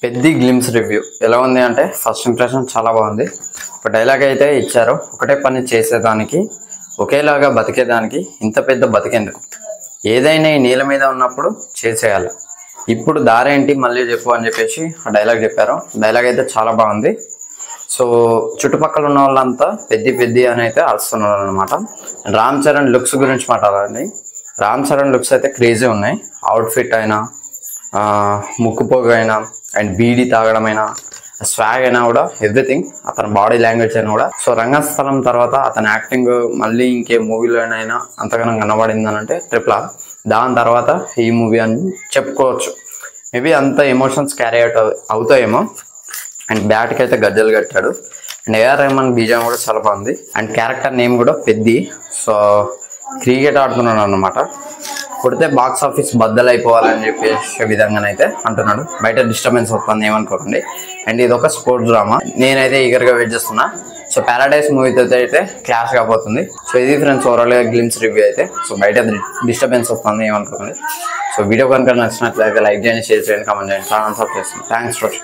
Peddi glimpse review ఎలా ఉంది అంటే ఫస్ట్ ఇంప్రెషన్ చాలా బాగుంది. ఒక డైలాగ్ అయితే ఇచ్చారు, ఒకటే పని చేసేదానికి ఒకేలాగా బతికేదానికి ఇంత పెద్ద బతికేందుకు, ఏదైనా ఈ నేల మీద ఉన్నప్పుడు చేసేయాలి, ఇప్పుడు దారేంటి మళ్ళీ చెప్పు అని చెప్పేసి ఆ డైలాగ్ చెప్పారు. డైలాగ్ అయితే చాలా బాగుంది. సో చుట్టుపక్కల ఉన్న వాళ్ళంతా పెద్ది అని అయితే అరుస్తున్నారు అనమాట. రామ్ చరణ్ లుక్స్ గురించి మాట్లాడాలండి. రామ్ చరణ్ లుక్స్ అయితే క్రేజీ ఉన్నాయి. అవుట్ఫిట్ అయినా, ముక్కుపోగు అయినా, అండ్ బీడీ తాగడం అయినా, స్వాగ్ అయినా కూడా ఎవ్రీథింగ్, అతని బాడీ లాంగ్వేజ్ అయినా కూడా. సో రంగస్థలం తర్వాత అతని యాక్టింగ్ మళ్ళీ ఇంకే మూవీలోనైనా అంతగానో కనబడింది అని అంటే ట్రిపుల్ ఆర్. దాని తర్వాత ఈ మూవీ అని చెప్పుకోవచ్చు. మేబీ అంత ఎమోషన్స్ క్యారీ అవుట్ అవుతాయేమో. అండ్ బ్యాట్కి అయితే గజ్జలు కట్టాడు. అండ్ ఏఆర్ రెహమాన్ బీజం కూడా చాలా బాగుంది. అండ్ క్యారెక్టర్ నేమ్ కూడా పెద్ది. సో క్రికెట్ ఆడుతున్నాడు అన్నమాట. కొడితే బాక్స్ ఆఫీస్ బద్దలైపోవాలని చెప్పేసే విధంగానైతే అంటున్నాడు. బయట డిస్టర్బెన్స్ వస్తుంది, ఏమనుకోకండి. అండ్ ఇది ఒక స్పోర్ట్స్ డ్రామా. నేనైతే ఈగర్గా వెయిట్ చేస్తున్నా. సో పారాడైస్ మూవీతో అయితే క్లాస్ కాబోతుంది. సో ఇది ఫ్రెండ్స్ ఓవరాల్గా గ్లిమ్స్ రివ్యూ అయితే. సో బయట డిస్టర్బెన్స్ వస్తుంది, ఏమనుకోకండి. సో వీడియో కనుక నచ్చినట్లయితే లైక్ చేయండి, షేర్ చేయండి, కామెంట్ చేయండి, ఛానల్ సబ్స్క్రైబ్ చేయండి. Thanks for